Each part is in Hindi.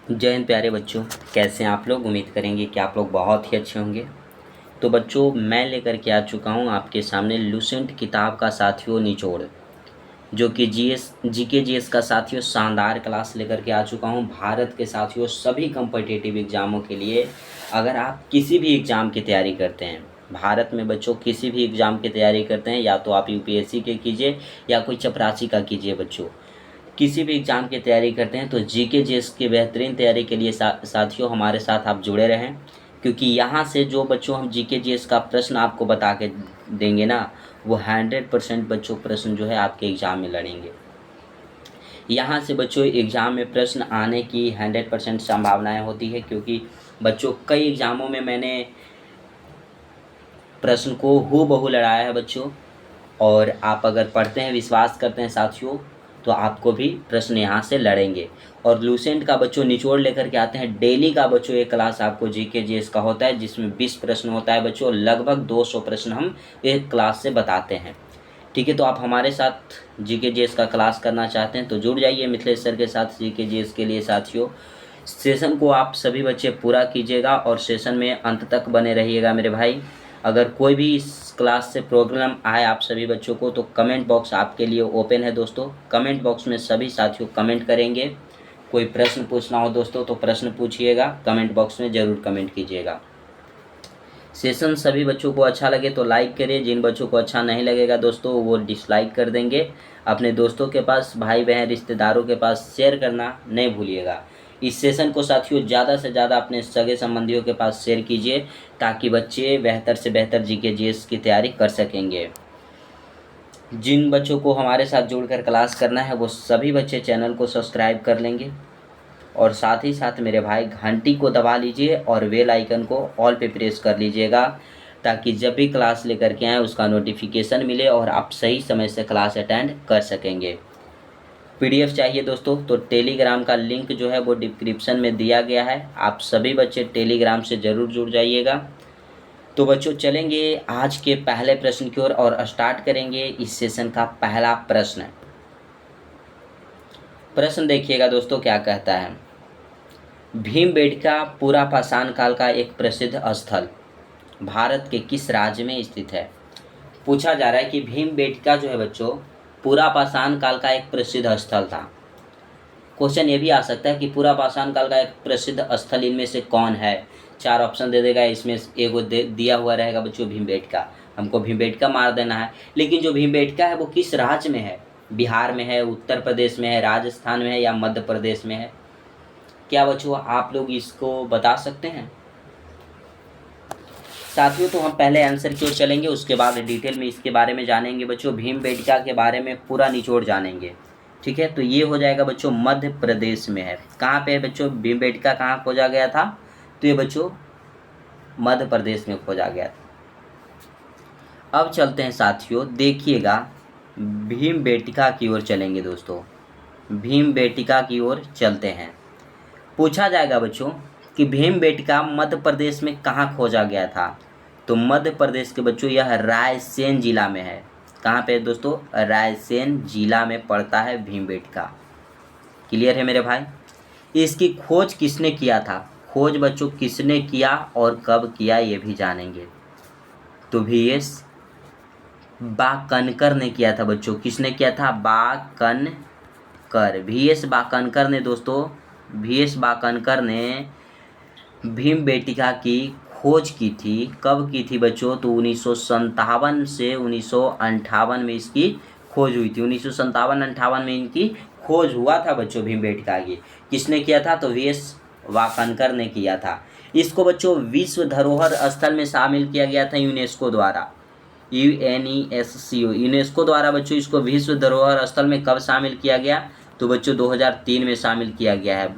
जय हिंद प्यारे बच्चों, कैसे हैं आप लोग। उम्मीद करेंगे कि आप लोग बहुत ही अच्छे होंगे। तो बच्चों, मैं लेकर के आ चुका हूं आपके सामने लूसेंट किताब का साथियों निचोड़, जो कि जीके जीएस का साथियों शानदार क्लास लेकर के आ चुका हूं भारत के साथियों सभी कॉम्पिटिटिव एग्ज़ामों के लिए। अगर आप किसी भी एग्ज़ाम की तैयारी करते हैं भारत में बच्चों, किसी भी एग्ज़ाम की तैयारी करते हैं, या तो आप यूपीएससी के कीजिए या कोई चपरासी का कीजिए बच्चों, किसी भी एग्ज़ाम की तैयारी करते हैं तो जीके जीएस की बेहतरीन तैयारी के लिए साथियों हमारे साथ आप जुड़े रहें, क्योंकि यहाँ से जो बच्चों हम जीके जीएस का प्रश्न आपको बता के देंगे ना, वो 100% बच्चों प्रश्न जो है आपके एग्ज़ाम में लड़ेंगे। यहाँ से बच्चों एग्ज़ाम में प्रश्न आने की 100% संभावनाएँ होती है, क्योंकि बच्चों कई एग्ज़ामों में मैंने प्रश्न को हूबहू लड़ाया है बच्चों। और आप अगर पढ़ते हैं, विश्वास करते हैं साथियों, तो आपको भी प्रश्न यहाँ से लड़ेंगे। और लूसेंट का बच्चों निचोड़ लेकर के आते हैं। डेली का बच्चों एक क्लास आपको जीके जीएस का होता है, जिसमें 20 प्रश्न होता है बच्चों। लगभग 200 प्रश्न हम एक क्लास से बताते हैं। ठीक है, तो आप हमारे साथ जीके जीएस का क्लास करना चाहते हैं तो जुड़ जाइए मिथिलेश सर के साथ जीके जीएस के लिए साथियों। सेशन को आप सभी बच्चे पूरा कीजिएगा और सेशन में अंत तक बने रहिएगा मेरे भाई। अगर कोई भी इस क्लास से प्रॉब्लम आए आप सभी बच्चों को, तो कमेंट बॉक्स आपके लिए ओपन है दोस्तों। कमेंट बॉक्स में सभी साथियों कमेंट करेंगे। कोई प्रश्न पूछना हो दोस्तों तो प्रश्न पूछिएगा, कमेंट बॉक्स में ज़रूर कमेंट कीजिएगा। सेशन सभी बच्चों को अच्छा लगे तो लाइक करिए, जिन बच्चों को अच्छा नहीं लगेगा दोस्तों वो डिसलाइक कर देंगे। अपने दोस्तों के पास, भाई बहन रिश्तेदारों के पास शेयर करना नहीं भूलिएगा। इस सेशन को साथियों ज़्यादा से ज़्यादा अपने सगे संबंधियों के पास शेयर कीजिए, ताकि बच्चे बेहतर से बेहतर जीके जीएस की तैयारी कर सकेंगे। जिन बच्चों को हमारे साथ जुड़कर क्लास करना है वो सभी बच्चे चैनल को सब्सक्राइब कर लेंगे, और साथ ही साथ मेरे भाई घंटी को दबा लीजिए और बेल आइकन को ऑल पे प्रेस कर लीजिएगा, ताकि जब भी क्लास लेकर के आएँ उसका नोटिफिकेशन मिले और आप सही समय से क्लास अटेंड कर सकेंगे। पीडीएफ चाहिए दोस्तों तो टेलीग्राम का लिंक जो है वो डिस्क्रिप्शन में दिया गया है। आप सभी बच्चे टेलीग्राम से ज़रूर जुड़ जाइएगा। तो बच्चों चलेंगे आज के पहले प्रश्न की ओर और स्टार्ट करेंगे इस सेशन का पहला प्रश्न। प्रश्न देखिएगा दोस्तों क्या कहता है। भीमबेटका पूरा पाषाण काल का एक प्रसिद्ध स्थल भारत के किस राज्य में स्थित है। पूछा जा रहा है कि भीमबेटका जो है बच्चों पूरा पाषाण काल का एक प्रसिद्ध स्थल था। क्वेश्चन ये भी आ सकता है कि पूरा पाषाण काल का एक प्रसिद्ध स्थल इनमें से कौन है। 4 ऑप्शन दे देगा, इसमें एगो दिया हुआ रहेगा बच्चों भीमबेटका। हमको भीमबेटका मार देना है, लेकिन जो भीमबेटका है वो किस राज्य में है। बिहार में है, उत्तर प्रदेश में है, राजस्थान में है या मध्य प्रदेश में है। क्या बच्चों आप लोग इसको बता सकते हैं साथियों। तो हम पहले आंसर की ओर चलेंगे, उसके बाद डिटेल में इसके बारे में जानेंगे बच्चों। भीमबेटका के बारे में पूरा निचोड़ जानेंगे। ठीक है, तो ये हो जाएगा बच्चों मध्य प्रदेश में है। कहाँ पे है बच्चों भीमबेटका, कहाँ खोजा गया था। तो ये बच्चों मध्य प्रदेश में खोजा गया था। अब चलते हैं साथियों, देखिएगा भीमबेटका की ओर चलेंगे दोस्तों। भीमबेटका की ओर चलते हैं। पूछा जाएगा बच्चों कि भीमबेटका मध्य प्रदेश में कहाँ खोजा गया था। तो मध्य प्रदेश के बच्चों यह रायसेन जिला में है। कहाँ पे दोस्तों, रायसेन जिला में पड़ता है भीमबेटका। क्लियर है मेरे भाई। इसकी खोज किसने किया था। खोज बच्चों किसने किया और कब किया ये भी जानेंगे। तो VS बाकनकर ने किया था बच्चों। किसने किया था, बाकनकर। VS बाकनकर ने दोस्तों, VS बाकनकर ने भीमबेटका की खोज की थी। कब की थी बच्चों, तो 1957 से 1958 में इसकी खोज हुई थी। 1957-58 में इनकी खोज हुआ था बच्चों भीमबेटका की। किसने किया था, तो VS वाकनकर ने किया था। इसको बच्चों विश्व धरोहर स्थल में शामिल किया गया था यूनेस्को द्वारा। UNESCO यूनेस्को द्वारा बच्चों इसको विश्व धरोहर स्थल में कब शामिल किया गया, तो बच्चों 2003 में शामिल किया गया है।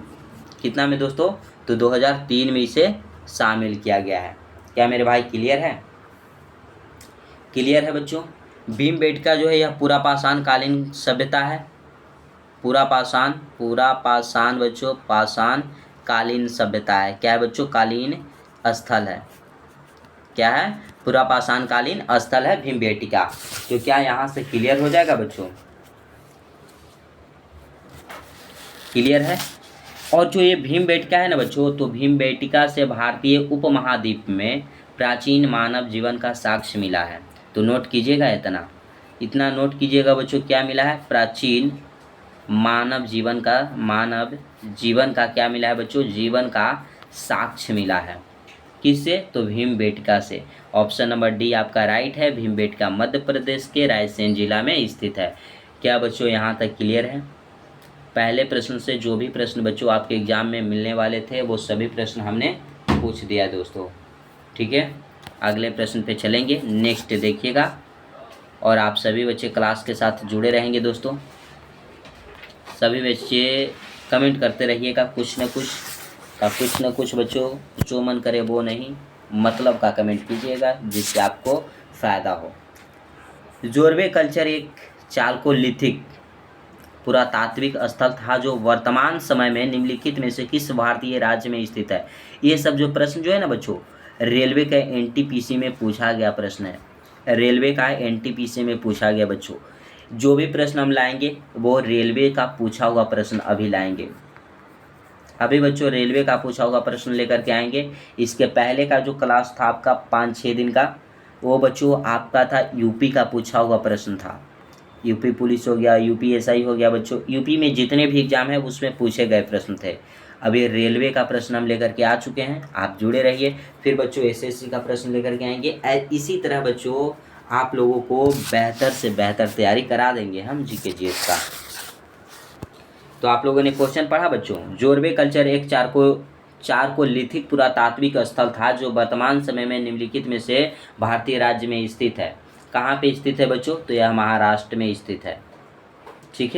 कितना में दोस्तों, तो 2003 में इसे शामिल किया गया है। क्या मेरे भाई क्लियर है। क्लियर है बच्चों। भीमबेटका जो है यह पूरा पाषाण कालीन सभ्यता है। पूरा पाषाण बच्चों पाषाण कालीन सभ्यता है। क्या है बच्चों, कालीन स्थल है। क्या है, पूरा पाषाण कालीन स्थल है भीमबेटका। तो क्या यहाँ से क्लियर हो जाएगा बच्चों। क्लियर है। और जो ये भीमबेटका है ना बच्चों, तो भीमबेटका से भारतीय उपमहाद्वीप में प्राचीन मानव जीवन का साक्ष्य मिला है। तो नोट कीजिएगा, इतना इतना नोट कीजिएगा बच्चों, क्या मिला है? प्राचीन मानव जीवन का क्या मिला है बच्चों? जीवन का साक्ष्य मिला है। किससे? तो भीमबेटका से। ऑप्शन नंबर डी आपका राइट है। भीमबेटका मध्य प्रदेश के रायसेन जिला में स्थित है। क्या बच्चों यहाँ तक क्लियर है? पहले प्रश्न से जो भी प्रश्न बच्चों आपके एग्जाम में मिलने वाले थे वो सभी प्रश्न हमने पूछ दिया दोस्तों। ठीक है, अगले प्रश्न पे चलेंगे। नेक्स्ट देखिएगा, और आप सभी बच्चे क्लास के साथ जुड़े रहेंगे दोस्तों। सभी बच्चे कमेंट करते रहिएगा, कुछ न कुछ बच्चों, जो मन करे वो नहीं, मतलब का कमेंट कीजिएगा जिससे आपको फ़ायदा हो। जोरवे कल्चर एक चालकोलिथिक पुरातात्विक स्थल था जो वर्तमान समय में निम्नलिखित में से किस भारतीय राज्य में स्थित है? ये सब जो प्रश्न जो है ना बच्चों, रेलवे का एनटीपीसी में पूछा गया प्रश्न है। रेलवे का एनटीपीसी में पूछा गया बच्चों। जो भी प्रश्न हम लाएंगे वो रेलवे का पूछा हुआ प्रश्न अभी लाएंगे। अभी बच्चों रेलवे का पूछा हुआ प्रश्न लेकर के आएंगे। इसके पहले का जो क्लास था आपका 5-6 दिन का, वो बच्चों आपका था यूपी का पूछा हुआ प्रश्न था। यूपी पुलिस हो गया, यूपीएसआई हो गया बच्चों, यूपी में जितने भी एग्जाम है उसमें पूछे गए प्रश्न थे। अभी रेलवे का प्रश्न हम लेकर के आ चुके हैं, आप जुड़े रहिए। फिर बच्चों एसएससी का प्रश्न लेकर के आएंगे। इसी तरह बच्चों आप लोगों को बेहतर से बेहतर तैयारी करा देंगे हम जीके जीएस का। तो आप लोगों ने क्वेश्चन पढ़ा बच्चों। जोरवे कल्चर एक चारकोलिथिक पुरातात्विक स्थल था जो वर्तमान समय में निम्नलिखित में से भारतीय राज्य में स्थित है। कहाँ पे स्थित है बच्चों? तो यह महाराष्ट्र में स्थित है। ठीक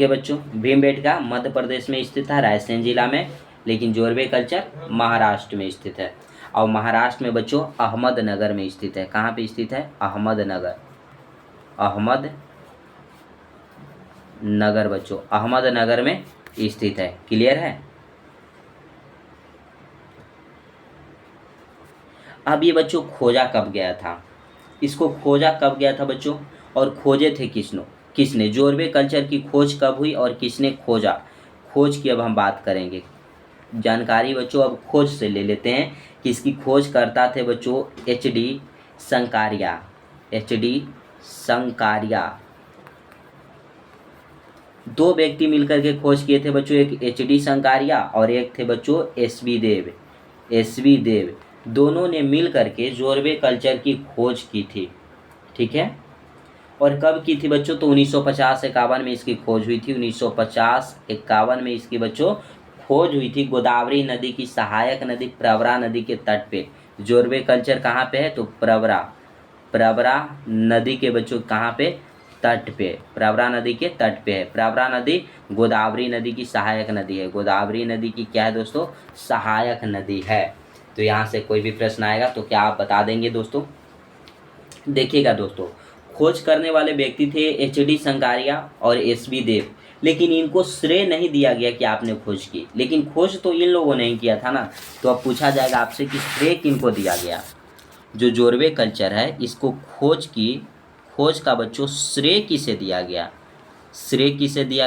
है बच्चों, भीमबेटका मध्य प्रदेश में स्थित है, रायसेन जिला में, लेकिन जोरवे कल्चर महाराष्ट्र में स्थित है। और महाराष्ट्र में बच्चों अहमदनगर में स्थित है। कहाँ पे स्थित है? अहमदनगर बच्चों, अहमदनगर में स्थित है। क्लियर है? अब ये बच्चों खोजा कब गया था? इसको खोजा कब गया था बच्चों, और खोजे थे किसने? जोरवे कल्चर की खोज कब हुई और किसने खोजा? खोज की अब हम बात करेंगे। जानकारी बच्चों अब खोज से ले लेते हैं कि इसकी खोज करता थे बच्चों एच.डी. संकारिया। दो व्यक्ति मिलकर के खोज किए थे बच्चों, एक एच.डी. संकारिया और एक थे बच्चों एस.वी. देव। दोनों ने मिल करके जोरवे कल्चर की खोज की थी। ठीक है, और कब की थी बच्चों? तो 1950-51 में इसकी खोज हुई थी। 1950-51 में इसकी बच्चों खोज हुई थी। गोदावरी नदी की सहायक नदी प्रवरा नदी के तट पे जोरवे कल्चर कहाँ पे है? तो प्रवरा नदी के बच्चों कहाँ पे? तट पे, प्रवरा नदी के तट पे है। प्रवरा नदी गोदावरी नदी की सहायक नदी है। गोदावरी नदी की क्या है दोस्तों? सहायक नदी है। तो यहाँ से कोई भी प्रश्न आएगा तो क्या आप बता देंगे दोस्तों? देखिएगा दोस्तों, खोज करने वाले व्यक्ति थे एच.डी. संकारिया और एस.वी. देव, लेकिन इनको श्रेय नहीं दिया गया कि आपने खोज की, लेकिन खोज तो इन लोगों ने ही किया था ना। तो अब पूछा जाएगा आपसे कि श्रेय किनको दिया गया? जो जोरवे कल्चर है इसको खोज का बच्चों श्रेय किसे दिया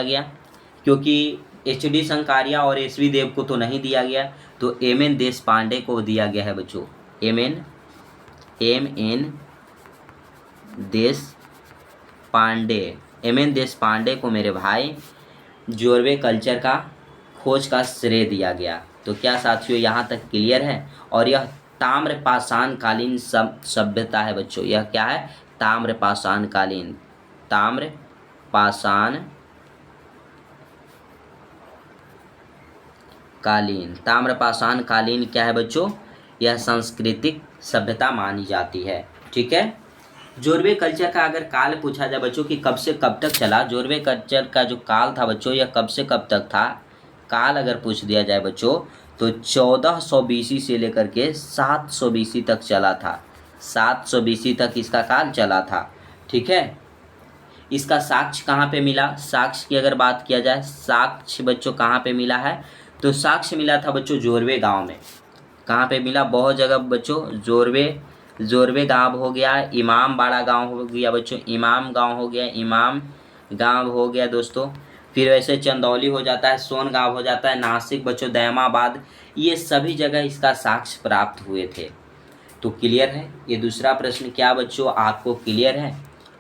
गया? क्योंकि एच.डी. संकारिया और एस.वी. देव को तो नहीं दिया गया, तो एम.एन. देशपांडे को दिया गया है बच्चों। एम.एन. देशपांडे को मेरे भाई जोरवे कल्चर का खोज का श्रेय दिया गया। तो क्या साथियों यहाँ तक क्लियर है? और यह ताम्रपाषाण कालीन सभ्यता है बच्चों। यह क्या है? ताम्रपाषाण कालीन क्या है बच्चों? यह सांस्कृतिक सभ्यता मानी जाती है। ठीक है, जोरवे कल्चर का अगर काल पूछा जाए बच्चों कि कब से कब तक चला, जोरवे कल्चर का जो काल था बच्चों यह कब से कब तक था, काल अगर पूछ दिया जाए बच्चों तो 1400 BC से लेकर के 700 BC तक चला था। 700 BC तक इसका काल चला था। ठीक है, इसका साक्ष्य कहाँ पे मिला? साक्ष्य की अगर बात किया जाए, साक्ष्य बच्चों कहाँ पे मिला है? तो साक्ष्य मिला था बच्चों जोरवे गांव में। कहाँ पे मिला? बहुत जगह बच्चों। जोरवे गांव हो गया, इमाम बाड़ा गांव हो गया बच्चों, इमाम गांव हो गया दोस्तों। फिर वैसे चंदौली हो जाता है, सोनगांव हो जाता है, नासिक बच्चों, दैमाबाद, ये सभी जगह इसका साक्ष्य प्राप्त हुए थे। तो क्लियर है ये दूसरा प्रश्न क्या बच्चों आपको क्लियर है?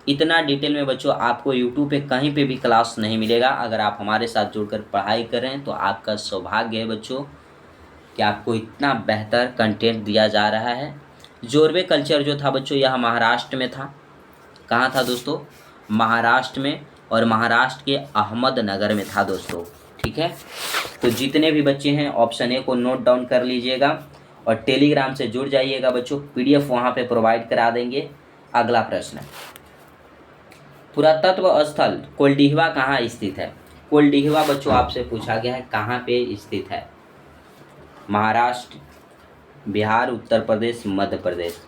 इतना डिटेल में बच्चों आपको यूट्यूब पे कहीं पे भी क्लास नहीं मिलेगा। अगर आप हमारे साथ जुड़कर पढ़ाई करें तो आपका सौभाग्य है बच्चों कि आपको इतना बेहतर कंटेंट दिया जा रहा है। जोरवे कल्चर जो था बच्चों यह महाराष्ट्र में था। कहाँ था दोस्तों? महाराष्ट्र में, और महाराष्ट्र के अहमदनगर में था दोस्तों। ठीक है, तो जितने भी बच्चे हैं ऑप्शन ए को नोट डाउन कर लीजिएगा और टेलीग्राम से जुड़ जाइएगा बच्चों, पीडीएफ वहाँ पे प्रोवाइड करा देंगे। अगला प्रश्न, पुरातत्व स्थल कोल्डिहवा कहाँ स्थित है? कोल्डिहवा बच्चों आपसे पूछा गया है कहाँ पे स्थित है? महाराष्ट्र, बिहार, उत्तर प्रदेश, मध्य प्रदेश।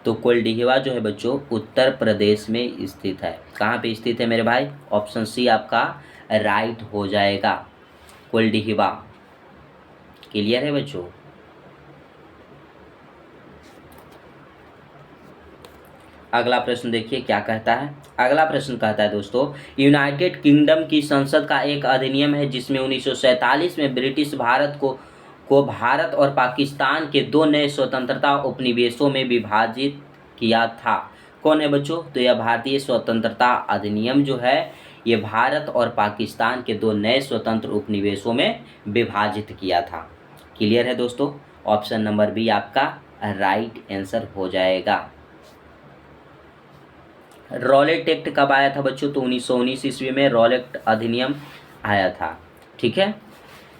तो कोल्डिहवा जो है बच्चों उत्तर प्रदेश में स्थित है। कहाँ पे स्थित है मेरे भाई? ऑप्शन सी आपका राइट हो जाएगा, कोल्डिहवा। क्लियर है बच्चों? अगला प्रश्न देखिए क्या कहता है। अगला प्रश्न कहता है दोस्तों, यूनाइटेड किंगडम की संसद का एक अधिनियम है जिसमें 1947 में ब्रिटिश भारत को भारत और पाकिस्तान के दो नए स्वतंत्रता उपनिवेशों में विभाजित किया था। कौन है बच्चों? तो यह भारतीय स्वतंत्रता अधिनियम जो है ये भारत और पाकिस्तान के दो नए स्वतंत्र उपनिवेशों में विभाजित किया था। क्लियर है दोस्तों? ऑप्शन नंबर बी आपका राइट आंसर हो जाएगा। रॉलेट एक्ट कब आया था बच्चों? तो 1919 ईस्वी में रॉलेट अधिनियम आया था। ठीक है,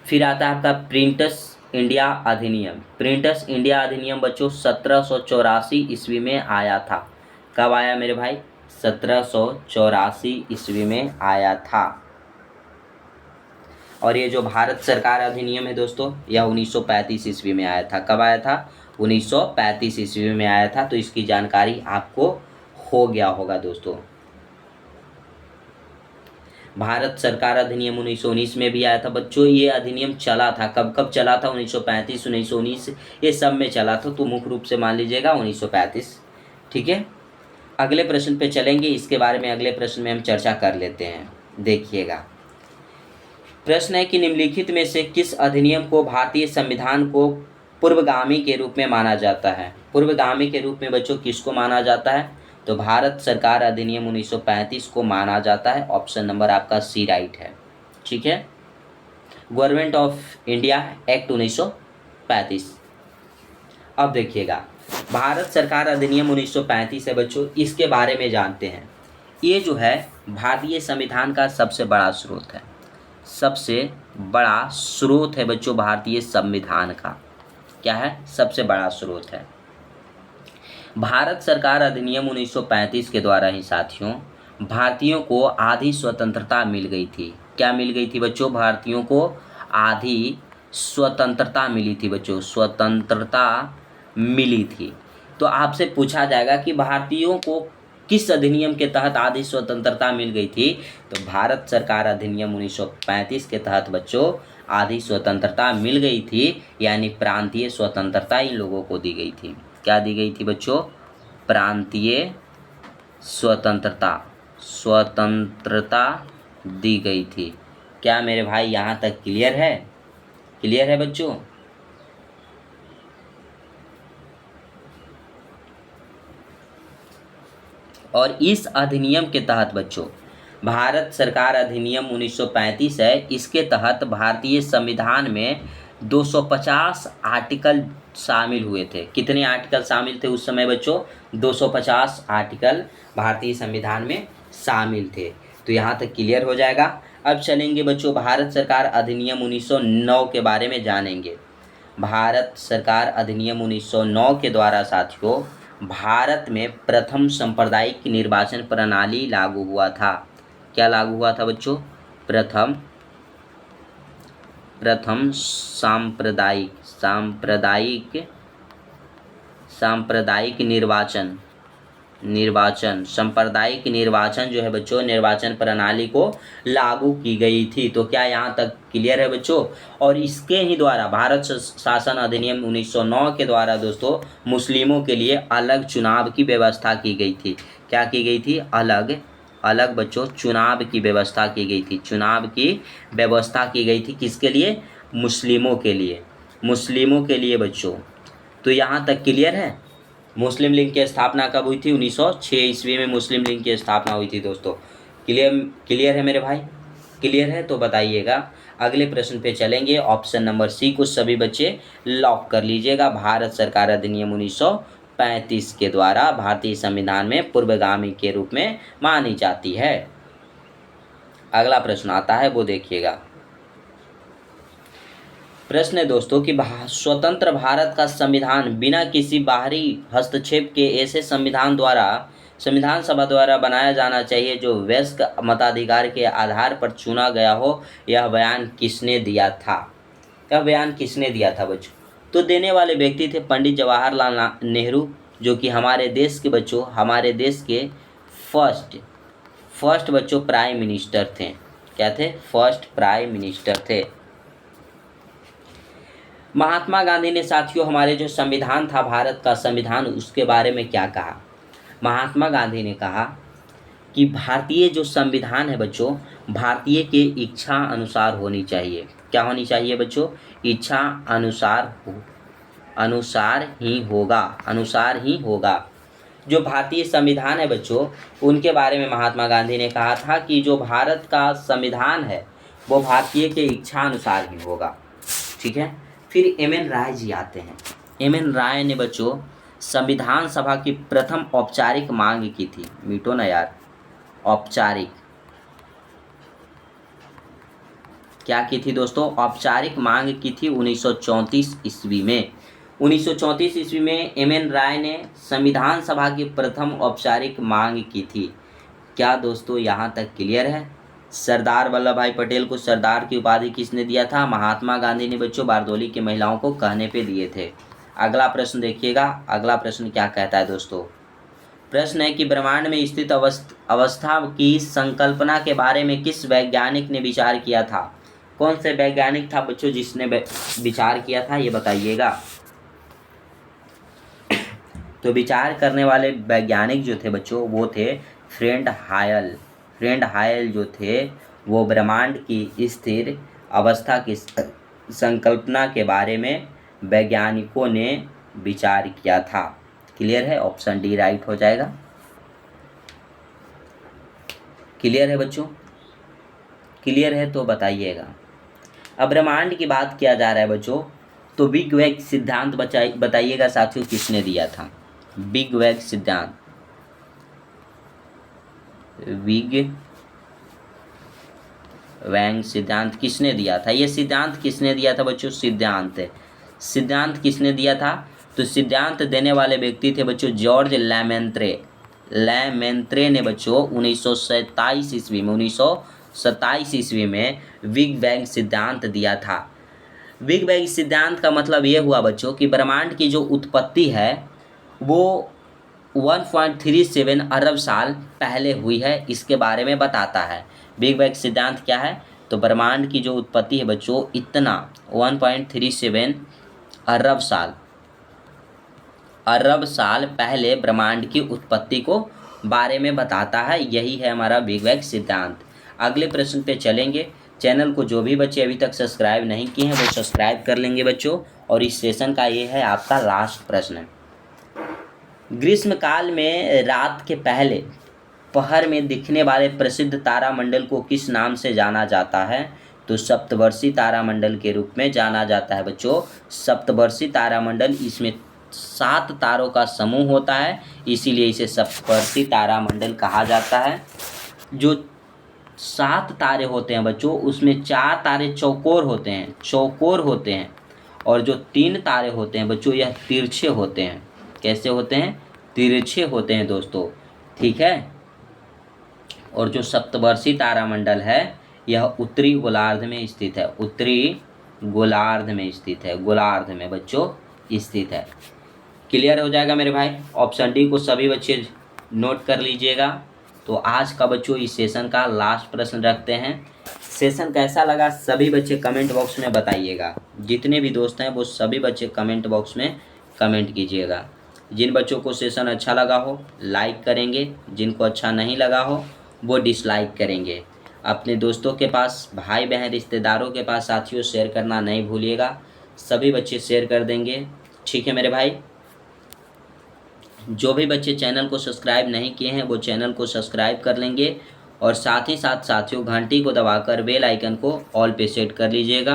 फिर आता है आपका प्रिंटस इंडिया अधिनियम। प्रिंटस इंडिया अधिनियम बच्चों 1784 ईस्वी में आया था। कब आया मेरे भाई? 1784 ईस्वी में आया था। और ये जो भारत सरकार अधिनियम है दोस्तों यह 1935 ईस्वी में आया था। कब आया था? 1935 ईस्वी में आया था। तो इसकी जानकारी आपको हो गया होगा दोस्तों। भारत सरकार अधिनियम 1919 में भी आया था बच्चों। ये अधिनियम चला था, कब कब चला था? 1935, 1919 ये सब में चला था। तो मुख्य रूप से मान लीजिएगा 1935। ठीक है, अगले प्रश्न पे चलेंगे। इसके बारे में अगले प्रश्न में हम चर्चा कर लेते हैं। देखिएगा, प्रश्न है कि निम्नलिखित में से किस अधिनियम को भारतीय संविधान को पूर्वगामी के रूप में माना जाता है? पूर्वगामी के रूप में बच्चों किसको माना जाता है? तो भारत सरकार अधिनियम 1935 को माना जाता है। ऑप्शन नंबर आपका सी राइट है। ठीक है, गवर्नमेंट ऑफ इंडिया एक्ट 1935। अब देखिएगा, भारत सरकार अधिनियम 1935 है बच्चों, इसके बारे में जानते हैं। ये जो है भारतीय संविधान का सबसे बड़ा स्रोत है। सबसे बड़ा स्रोत है बच्चों भारतीय संविधान का। क्या है? सबसे बड़ा स्रोत है। भारत सरकार अधिनियम 1935 के द्वारा ही साथियों भारतीयों को आधी स्वतंत्रता मिल गई थी। क्या मिल गई थी बच्चों? भारतीयों को आधी स्वतंत्रता मिली थी बच्चों, स्वतंत्रता मिली थी। तो आपसे पूछा जाएगा कि भारतीयों को किस अधिनियम के तहत आधी स्वतंत्रता मिल गई थी? तो भारत सरकार अधिनियम 1935 के तहत बच्चों आधी स्वतंत्रता मिल गई थी, यानी प्रांतीय स्वतंत्रता इन लोगों को दी गई थी। क्या दी गई थी बच्चों? प्रांतीय स्वतंत्रता, स्वतंत्रता दी गई थी। क्या मेरे भाई यहाँ तक क्लियर है? क्लियर है बच्चों? और इस अधिनियम के तहत बच्चों भारत सरकार अधिनियम 1935 है, इसके तहत भारतीय संविधान में 250 आर्टिकल शामिल हुए थे। कितने आर्टिकल शामिल थे उस समय बच्चों? 250 आर्टिकल भारतीय संविधान में शामिल थे। तो यहाँ तक क्लियर हो जाएगा। अब चलेंगे बच्चों भारत सरकार अधिनियम 1909 के बारे में जानेंगे। भारत सरकार अधिनियम 1909 के द्वारा साथियों भारत में प्रथम सांप्रदायिक निर्वाचन प्रणाली लागू हुआ था। क्या लागू हुआ था बच्चों? प्रथम सांप्रदायिक सांप्रदायिक निर्वाचन जो है बच्चों निर्वाचन प्रणाली को लागू की गई थी। तो क्या यहाँ तक क्लियर है बच्चों? और इसके ही द्वारा भारत शासन अधिनियम 1909 के द्वारा दोस्तों मुस्लिमों के लिए अलग चुनाव की व्यवस्था की गई थी। क्या की गई थी? अलग अलग बच्चों चुनाव की व्यवस्था की गई थी। चुनाव की व्यवस्था की गई थी किसके लिए? मुस्लिमों के लिए, मुस्लिमों के लिए बच्चों। तो यहाँ तक क्लियर है? मुस्लिम लीग की स्थापना कब हुई थी? 1906 ईस्वी में मुस्लिम लीग की स्थापना हुई थी दोस्तों। क्लियर क्लियर है मेरे भाई? क्लियर है तो बताइएगा। अगले प्रश्न पे चलेंगे। ऑप्शन नंबर सी को सभी बच्चे लॉक कर लीजिएगा। भारत सरकार अधिनियम 1935 के द्वारा भारतीय संविधान में पूर्वगामी के रूप में मानी जाती है। अगला प्रश्न आता है, वो देखिएगा। प्रश्न है दोस्तों कि स्वतंत्र भारत का संविधान बिना किसी बाहरी हस्तक्षेप के ऐसे संविधान सभा द्वारा बनाया जाना चाहिए जो वयस्क मताधिकार के आधार पर चुना गया हो। यह बयान किसने दिया था? यह बयान किसने दिया था बच्चों? तो देने वाले व्यक्ति थे पंडित जवाहरलाल नेहरू, जो कि हमारे देश के बच्चों, हमारे देश के फर्स्ट बच्चों प्राइम मिनिस्टर थे। क्या थे? फर्स्ट प्राइम मिनिस्टर थे। महात्मा गांधी ने साथियों हमारे जो संविधान था, भारत का संविधान, उसके बारे में क्या कहा? महात्मा गांधी ने कहा कि भारतीय जो संविधान है बच्चों, भारतीय के इच्छा अनुसार होनी चाहिए। क्या होनी चाहिए बच्चों? इच्छा अनुसार ही होगा। जो भारतीय संविधान है बच्चों, उनके बारे में महात्मा गांधी ने कहा था कि जो भारत का संविधान है वो भारतीय के इच्छा अनुसार ही होगा। ठीक है। फिर एम.एन. राय जी आते हैं। एम.एन. राय ने बच्चों संविधान सभा की प्रथम औपचारिक मांग की थी। मिटो ना यार, औपचारिक क्या की थी दोस्तों? औपचारिक मांग की थी 1934 ईस्वी में। 1934 ईस्वी में एम.एन. राय ने संविधान सभा की प्रथम औपचारिक मांग की थी। क्या दोस्तों यहाँ तक क्लियर है? सरदार वल्लभ भाई पटेल को सरदार की उपाधि किसने दिया था? महात्मा गांधी ने बच्चों बारदोली की महिलाओं को कहने पे दिए थे। अगला प्रश्न देखिएगा। अगला प्रश्न क्या कहता है दोस्तों? प्रश्न है कि ब्रह्मांड में स्थित अवस्था की संकल्पना के बारे में किस वैज्ञानिक ने विचार किया था? कौन से वैज्ञानिक था बच्चों जिसने विचार किया था, ये बताइएगा। तो विचार करने वाले वैज्ञानिक जो थे बच्चों वो थे फ्रेंड हायल। फ्रेंड हायल जो थे वो ब्रह्मांड की स्थिर अवस्था की संकल्पना के बारे में वैज्ञानिकों ने विचार किया था। क्लियर है? ऑप्शन डी राइट हो जाएगा। क्लियर है बच्चों? क्लियर है तो बताइएगा। अब ब्रह्मांड की बात किया जा रहा है बच्चों, तो बिग बैंग सिद्धांत बताइएगा साथियों किसने दिया था? बिग बैंग सिद्धांत, बिग बैंग सिद्धांत किसने दिया था? ये सिद्धांत किसने दिया था बच्चों? सिद्धांत किसने दिया था? तो सिद्धांत देने वाले व्यक्ति थे बच्चों जॉर्ज लैमेंत्रे ने बच्चों 1927 ईस्वी में बिग बैंग सिद्धांत दिया था। बिग बैंग सिद्धांत का मतलब ये हुआ बच्चों कि ब्रह्मांड की जो उत्पत्ति है वो 1.37 अरब साल पहले हुई है, इसके बारे में बताता है। बिग बैंग सिद्धांत क्या है? तो ब्रह्मांड की जो उत्पत्ति है बच्चों इतना 1.37 अरब साल पहले ब्रह्मांड की उत्पत्ति को बारे में बताता है। यही है हमारा बिग बैंग सिद्धांत। अगले प्रश्न पे चलेंगे। चैनल को जो भी बच्चे अभी तक सब्सक्राइब नहीं किए हैं वो सब्सक्राइब कर लेंगे बच्चों। और इस सेशन का ये है आपका लास्ट प्रश्न। ग्रीष्मकाल में रात के पहले पहर में दिखने वाले प्रसिद्ध तारामंडल को किस नाम से जाना जाता है? तो सप्तवर्षी तारामंडल के रूप में जाना जाता है बच्चों। सप्तवर्षी तारामंडल, इसमें 7 तारों का समूह होता है, इसीलिए इसे सप्तवर्षी तारामंडल कहा जाता है। जो 7 तारे होते हैं बच्चों उसमें 4 तारे चौकोर होते हैं और जो 3 तारे होते हैं बच्चों यह तिरछे होते हैं। कैसे होते हैं? तिरछे होते हैं दोस्तों। ठीक है। और जो सप्तवर्षी तारामंडल है यह उत्तरी गोलार्ध में स्थित है। उत्तरी गोलार्ध में स्थित है, गोलार्ध में बच्चों स्थित है। क्लियर हो जाएगा मेरे भाई। ऑप्शन डी को सभी बच्चे नोट कर लीजिएगा। तो आज का बच्चों इस सेशन का लास्ट प्रश्न रखते हैं। सेशन कैसा लगा सभी बच्चे कमेंट बॉक्स में बताइएगा। जितने भी दोस्त हैं वो सभी बच्चे कमेंट बॉक्स में कमेंट कीजिएगा। जिन बच्चों को सेशन अच्छा लगा हो लाइक करेंगे, जिनको अच्छा नहीं लगा हो वो डिसलाइक करेंगे। अपने दोस्तों के पास, भाई बहन, रिश्तेदारों के पास साथियों शेयर करना नहीं भूलिएगा। सभी बच्चे शेयर कर देंगे, ठीक है मेरे भाई। जो भी बच्चे चैनल को सब्सक्राइब नहीं किए हैं वो चैनल को सब्सक्राइब कर लेंगे, और साथ ही साथ साथियों घंटी को दबाकर बेल आइकन को ऑल पे सेट कर लीजिएगा,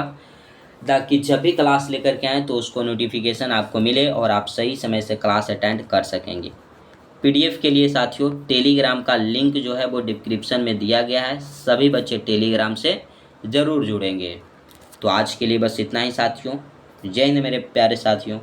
ताकि जब भी क्लास लेकर के आएँ तो उसको नोटिफिकेशन आपको मिले और आप सही समय से क्लास अटेंड कर सकेंगे। पीडीएफ के लिए साथियों टेलीग्राम का लिंक जो है वो डिस्क्रिप्शन में दिया गया है, सभी बच्चे टेलीग्राम से ज़रूर जुड़ेंगे। तो आज के लिए बस इतना ही साथियों। जय हिंद मेरे प्यारे साथियों।